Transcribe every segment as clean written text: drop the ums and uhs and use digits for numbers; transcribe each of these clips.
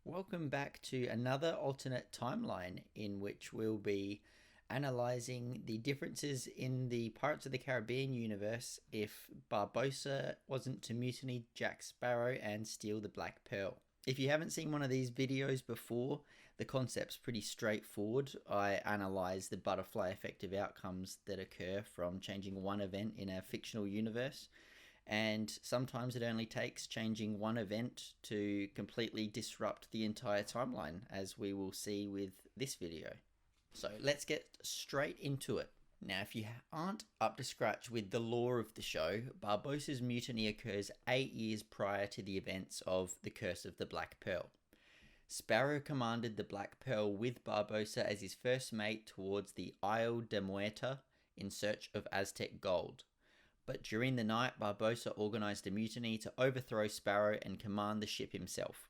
Welcome back to another alternate timeline in which we'll be analysing the differences in the Pirates of the Caribbean universe if Barbossa wasn't to mutiny Jack Sparrow and steal the Black Pearl. If you haven't seen one of these videos before, the concept's pretty straightforward. I analyse the butterfly effect of outcomes that occur from changing one event in a fictional universe. And sometimes it only takes changing one event to completely disrupt the entire timeline, as we will see with this video. So let's get straight into it. Now, if you aren't up to scratch with the lore of the show, Barbossa's mutiny occurs 8 years prior to the events of the Curse of the Black Pearl. Sparrow commanded the Black Pearl with Barbossa as his first mate towards the Isle de Muerta in search of Aztec gold. But during the night, Barbossa organised a mutiny to overthrow Sparrow and command the ship himself.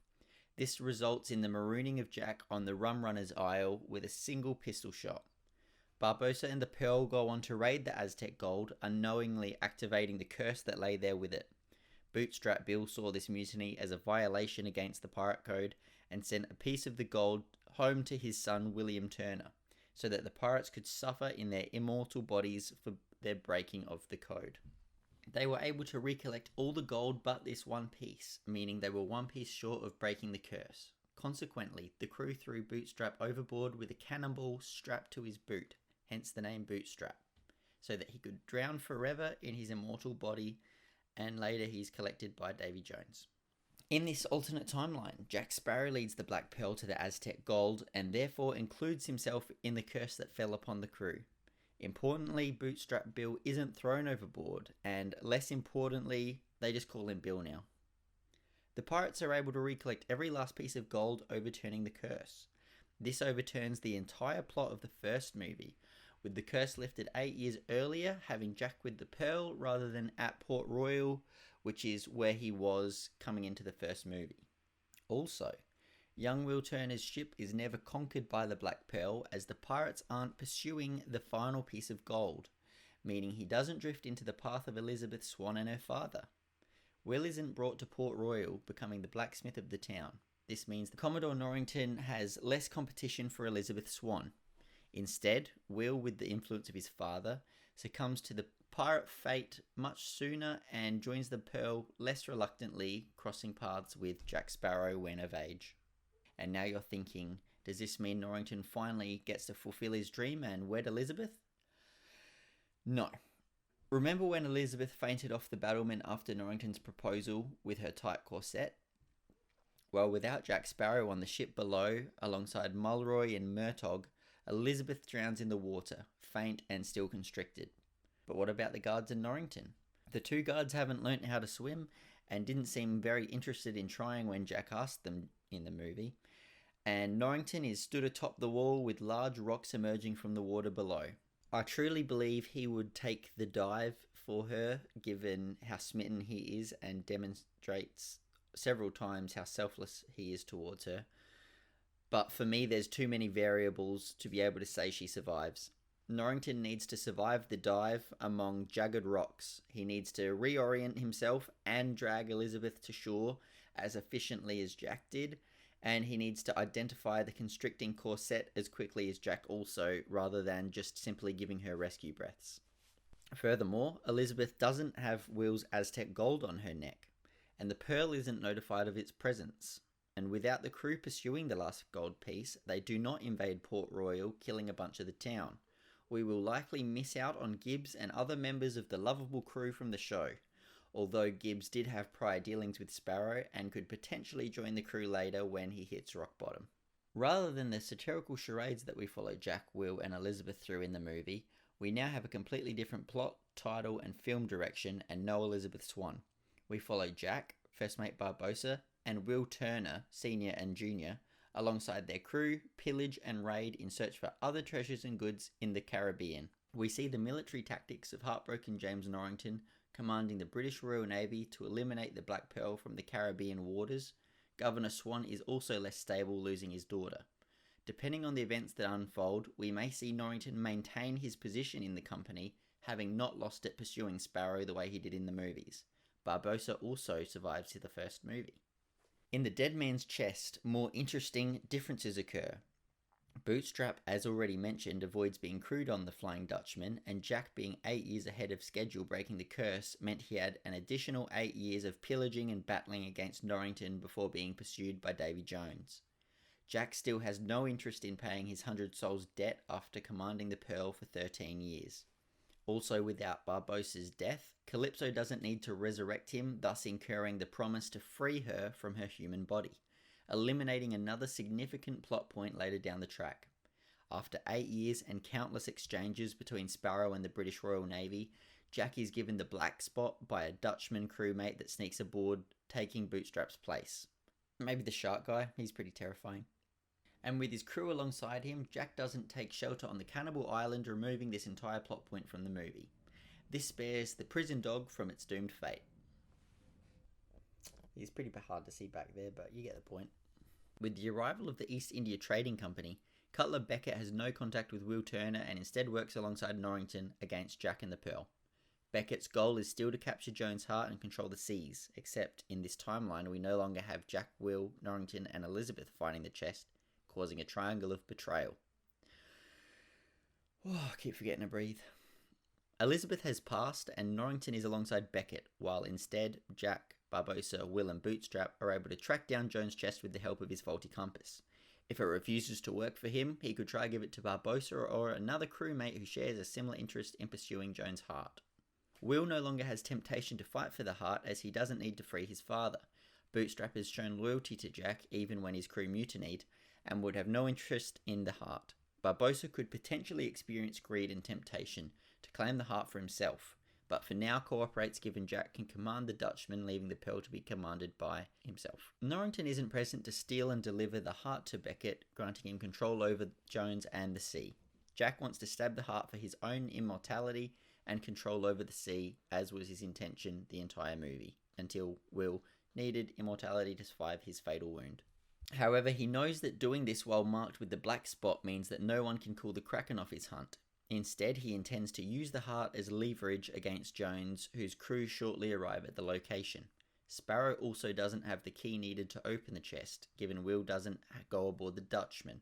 This results in the marooning of Jack on the Rum Runner's Isle with a single pistol shot. Barbossa and the Pearl go on to raid the Aztec gold, unknowingly activating the curse that lay there with it. Bootstrap Bill saw this mutiny as a violation against the pirate code and sent a piece of the gold home to his son William Turner, so that the pirates could suffer in their immortal bodies for their breaking of the code. They were able to recollect all the gold but this one piece, meaning they were one piece short of breaking the curse. Consequently, the crew threw Bootstrap overboard with a cannonball strapped to his boot, hence the name Bootstrap, so that he could drown forever in his immortal body, and later he's collected by Davy Jones. In this alternate timeline, Jack Sparrow leads the Black Pearl to the Aztec gold and therefore includes himself in the curse that fell upon the crew. Importantly, Bootstrap Bill isn't thrown overboard, and less importantly, they just call him Bill now. The pirates are able to recollect every last piece of gold, overturning the curse. This overturns the entire plot of the first movie, with the curse lifted 8 years earlier, having Jack with the Pearl rather than at Port Royal, which is where he was coming into the first movie. Also, young Will Turner's ship is never conquered by the Black Pearl, as the pirates aren't pursuing the final piece of gold, meaning he doesn't drift into the path of Elizabeth Swann and her father. Will isn't brought to Port Royal, becoming the blacksmith of the town. This means the Commodore Norrington has less competition for Elizabeth Swann. Instead, Will, with the influence of his father, succumbs to the pirate fate much sooner and joins the Pearl less reluctantly, crossing paths with Jack Sparrow when of age. And now you're thinking, does this mean Norrington finally gets to fulfill his dream and wed Elizabeth? No. Remember when Elizabeth fainted off the battlement after Norrington's proposal with her tight corset? Well, without Jack Sparrow on the ship below, alongside Mulroy and Murtogh, Elizabeth drowns in the water, faint and still constricted. But what about the guards in Norrington? The two guards haven't learnt how to swim and didn't seem very interested in trying when Jack asked them in the movie, and Norrington is stood atop the wall with large rocks emerging from the water below. I truly believe he would take the dive for her, given how smitten he is and demonstrates several times how selfless he is towards her. But for me, there's too many variables to be able to say she survives. Norrington needs to survive the dive among jagged rocks. He needs to reorient himself and drag Elizabeth to shore as efficiently as Jack did, and he needs to identify the constricting corset as quickly as Jack also, rather than just simply giving her rescue breaths. Furthermore, Elizabeth doesn't have Will's Aztec gold on her neck, and the Pearl isn't notified of its presence. And without the crew pursuing the last gold piece, they do not invade Port Royal, killing a bunch of the town. We will likely miss out on Gibbs and other members of the lovable crew from the show, although Gibbs did have prior dealings with Sparrow and could potentially join the crew later when he hits rock bottom. Rather than the satirical charades that we follow Jack, Will and Elizabeth through in the movie, we now have a completely different plot, title and film direction, and no Elizabeth Swann. We follow Jack, First Mate Barbossa, and Will Turner, Senior and Junior, alongside their crew, pillage and raid in search for other treasures and goods in the Caribbean. We see the military tactics of heartbroken James Norrington commanding the British Royal Navy to eliminate the Black Pearl from the Caribbean waters. Governor Swan is also less stable, losing his daughter. Depending on the events that unfold, we may see Norrington maintain his position in the company, having not lost it pursuing Sparrow the way he did in the movies. Barbossa also survives to the first movie. In the dead man's chest, more interesting differences occur. Bootstrap, as already mentioned, avoids being crewed on the Flying Dutchman, and Jack being 8 years ahead of schedule breaking the curse meant he had an additional 8 years of pillaging and battling against Norrington before being pursued by Davy Jones. Jack still has no interest in paying his 100 souls debt after commanding the Pearl for 13 years. Also, without Barbossa's death, Calypso doesn't need to resurrect him, thus incurring the promise to free her from her human body, eliminating another significant plot point later down the track. After 8 years and countless exchanges between Sparrow and the British Royal Navy, Jack is given the black spot by a Dutchman crewmate that sneaks aboard, taking Bootstrap's place. Maybe the shark guy, he's pretty terrifying. And with his crew alongside him, Jack doesn't take shelter on the cannibal island, removing this entire plot point from the movie. This spares the prison dog from its doomed fate. He's pretty hard to see back there, but you get the point. With the arrival of the East India Trading Company, Cutler Beckett has no contact with Will Turner and instead works alongside Norrington against Jack and the Pearl. Beckett's goal is still to capture Jones' heart and control the seas, except in this timeline we no longer have Jack, Will, Norrington and Elizabeth fighting the chest, causing a triangle of betrayal. Oh, I keep forgetting to breathe. Elizabeth has passed and Norrington is alongside Beckett, while instead Jack, Barbossa, Will and Bootstrap are able to track down Jones' chest with the help of his faulty compass. If it refuses to work for him, he could try give it to Barbossa or another crewmate who shares a similar interest in pursuing Jones' heart. Will no longer has temptation to fight for the heart as he doesn't need to free his father. Bootstrap has shown loyalty to Jack even when his crew mutinied, and would have no interest in the heart. Barbossa could potentially experience greed and temptation to claim the heart for himself, but for now cooperates given Jack can command the Dutchman, leaving the Pearl to be commanded by himself. Norrington isn't present to steal and deliver the heart to Beckett, granting him control over Jones and the sea. Jack wants to stab the heart for his own immortality and control over the sea, as was his intention the entire movie, until Will needed immortality to survive his fatal wound. However, he knows that doing this while marked with the black spot means that no one can call the Kraken off his hunt. Instead, he intends to use the heart as leverage against Jones, whose crew shortly arrive at the location. Sparrow also doesn't have the key needed to open the chest, given Will doesn't go aboard the Dutchman.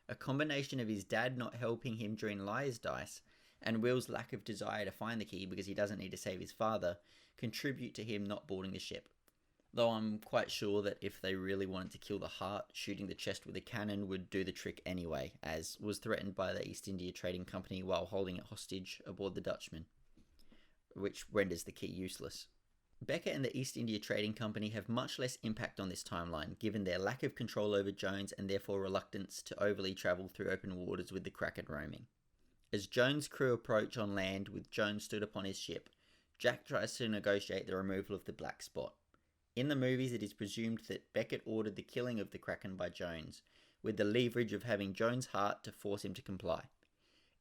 A combination of his dad not helping him during Liar's Dice, and Will's lack of desire to find the key because he doesn't need to save his father, contribute to him not boarding the ship. Though I'm quite sure that if they really wanted to kill the heart, shooting the chest with a cannon would do the trick anyway, as was threatened by the East India Trading Company while holding it hostage aboard the Dutchman, which renders the key useless. Beckett and the East India Trading Company have much less impact on this timeline, given their lack of control over Jones and therefore reluctance to overly travel through open waters with the Kraken roaming. As Jones' crew approach on land with Jones stood upon his ship, Jack tries to negotiate the removal of the black spot. In the movies, it is presumed that Beckett ordered the killing of the Kraken by Jones, with the leverage of having Jones' heart to force him to comply.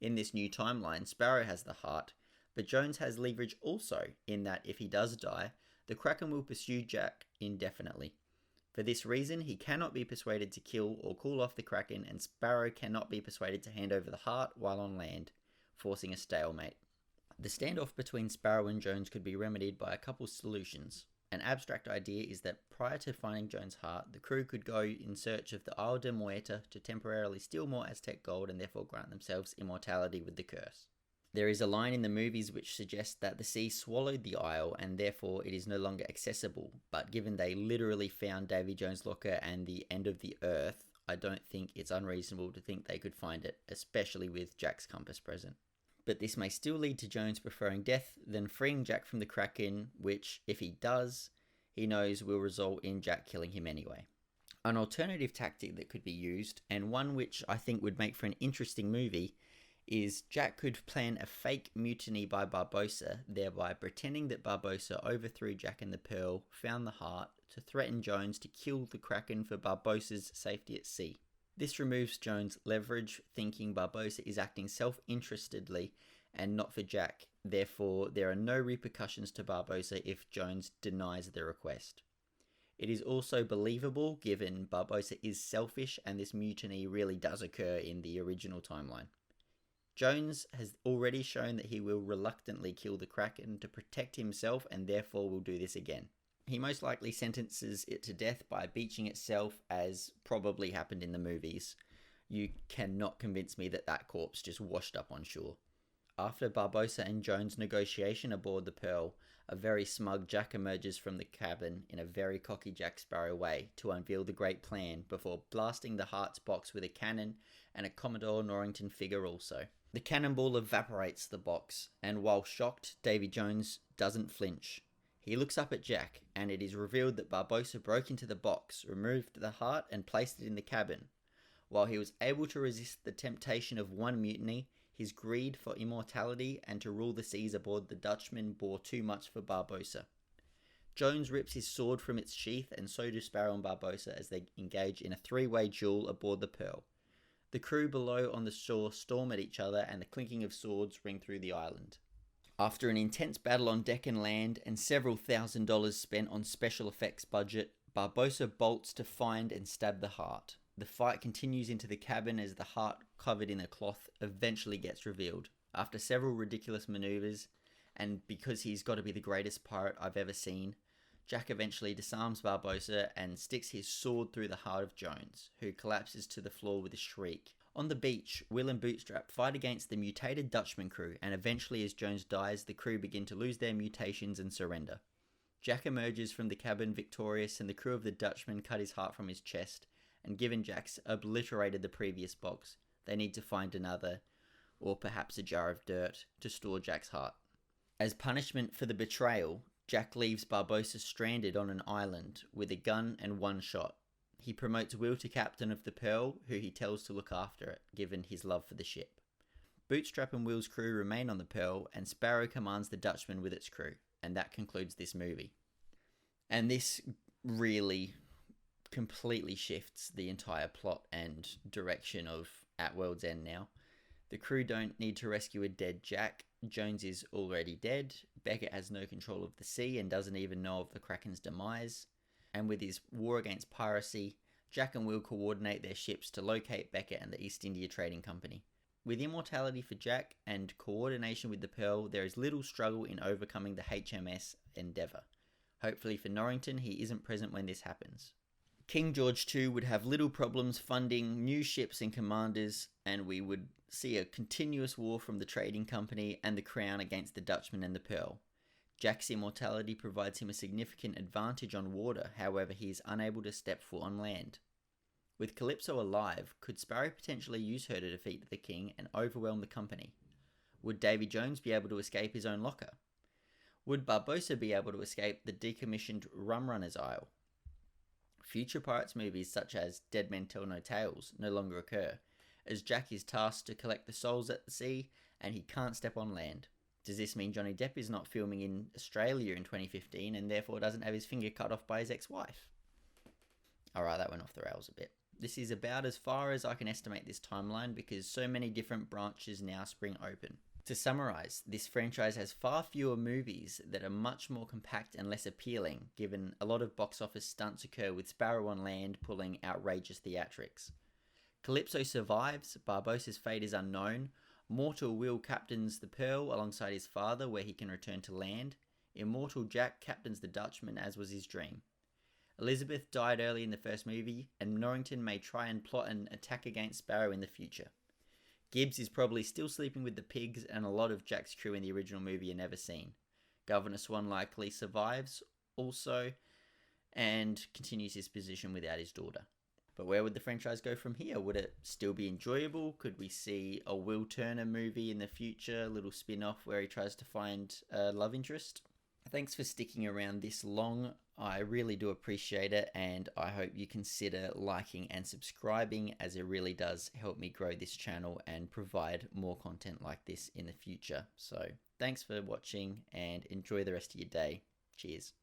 In this new timeline, Sparrow has the heart, but Jones has leverage also, in that if he does die, the Kraken will pursue Jack indefinitely. For this reason, he cannot be persuaded to kill or call off the Kraken, and Sparrow cannot be persuaded to hand over the heart while on land, forcing a stalemate. The standoff between Sparrow and Jones could be remedied by a couple solutions. An abstract idea is that prior to finding Jones' heart, the crew could go in search of the Isle de Muerta to temporarily steal more Aztec gold and therefore grant themselves immortality with the curse. There is a line in the movies which suggests that the sea swallowed the isle and therefore it is no longer accessible, but given they literally found Davy Jones' locker and the end of the earth, I don't think it's unreasonable to think they could find it, especially with Jack's compass present. But this may still lead to Jones preferring death than freeing Jack from the Kraken, which, if he does, he knows will result in Jack killing him anyway. An alternative tactic that could be used, and one which I think would make for an interesting movie, is Jack could plan a fake mutiny by Barbossa, thereby pretending that Barbossa overthrew Jack and the Pearl, found the heart, to threaten Jones to kill the Kraken for Barbossa's safety at sea. This removes Jones' leverage, thinking Barbossa is acting self-interestedly and not for Jack. Therefore, there are no repercussions to Barbossa if Jones denies the request. It is also believable given Barbossa is selfish and this mutiny really does occur in the original timeline. Jones has already shown that he will reluctantly kill the Kraken to protect himself and therefore will do this again. He most likely sentences it to death by beaching itself, as probably happened in the movies. You cannot convince me that that corpse just washed up on shore. After Barbossa and Jones' negotiation aboard the Pearl, a very smug Jack emerges from the cabin in a very cocky Jack Sparrow way to unveil the great plan before blasting the Heart's box with a cannon and a Commodore Norrington figure also. The cannonball evaporates the box, and while shocked, Davy Jones doesn't flinch. He looks up at Jack, and it is revealed that Barbossa broke into the box, removed the heart, and placed it in the cabin. While he was able to resist the temptation of one mutiny, his greed for immortality and to rule the seas aboard the Dutchman bore too much for Barbossa. Jones rips his sword from its sheath, and so do Sparrow and Barbossa as they engage in a three-way duel aboard the Pearl. The crew below on the shore storm at each other, and the clinking of swords ring through the island. After an intense battle on deck and land, and several $1,000s spent on special effects budget, Barbossa bolts to find and stab the Heart. The fight continues into the cabin as the Heart, covered in a cloth, eventually gets revealed. After several ridiculous maneuvers, and because he's got to be the greatest pirate I've ever seen, Jack eventually disarms Barbossa and sticks his sword through the heart of Jones, who collapses to the floor with a shriek. On the beach, Will and Bootstrap fight against the mutated Dutchman crew, and eventually as Jones dies, the crew begin to lose their mutations and surrender. Jack emerges from the cabin victorious, and the crew of the Dutchman cut his heart from his chest, and given Jack's obliterated the previous box, they need to find another, or perhaps a jar of dirt, to store Jack's heart. As punishment for the betrayal, Jack leaves Barbossa stranded on an island with a gun and one shot. He promotes Will to captain of the Pearl, who he tells to look after it, given his love for the ship. Bootstrap and Will's crew remain on the Pearl, and Sparrow commands the Dutchman with its crew, and that concludes this movie. And this really completely shifts the entire plot and direction of At World's End now. The crew don't need to rescue a dead Jack. Jones is already dead. Beckett has no control of the sea and doesn't even know of the Kraken's demise. And with his war against piracy, Jack and Will coordinate their ships to locate Beckett and the East India Trading Company. With immortality for Jack and coordination with the Pearl, there is little struggle in overcoming the HMS Endeavour. Hopefully for Norrington, he isn't present when this happens. King George II would have little problems funding new ships and commanders, and we would see a continuous war from the trading company and the Crown against the Dutchman and the Pearl. Jack's immortality provides him a significant advantage on water, however he is unable to step foot on land. With Calypso alive, could Sparrow potentially use her to defeat the king and overwhelm the company? Would Davy Jones be able to escape his own locker? Would Barbossa be able to escape the decommissioned Rum Runner's Isle? Future Pirates movies such as Dead Men Tell No Tales no longer occur, as Jack is tasked to collect the souls at the sea and he can't step on land. Does this mean Johnny Depp is not filming in Australia in 2015 and therefore doesn't have his finger cut off by his ex-wife? Alright, that went off the rails a bit. This is about as far as I can estimate this timeline because so many different branches now spring open. To summarise, this franchise has far fewer movies that are much more compact and less appealing, given a lot of box office stunts occur with Sparrow on land pulling outrageous theatrics. Calypso survives, Barbossa's fate is unknown, Mortal Will captains the Pearl alongside his father where he can return to land, Immortal Jack captains the Dutchman as was his dream. Elizabeth died early in the first movie, and Norrington may try and plot an attack against Sparrow in the future. Gibbs is probably still sleeping with the pigs, and a lot of Jack's crew in the original movie are never seen. Governor Swan likely survives also, and continues his position without his daughter. But where would the franchise go from here? Would it still be enjoyable? Could we see a Will Turner movie in the future, a little spin-off where he tries to find a love interest? Thanks for sticking around this long. I really do appreciate it, and I hope you consider liking and subscribing, as it really does help me grow this channel and provide more content like this in the future. So thanks for watching and enjoy the rest of your day. Cheers.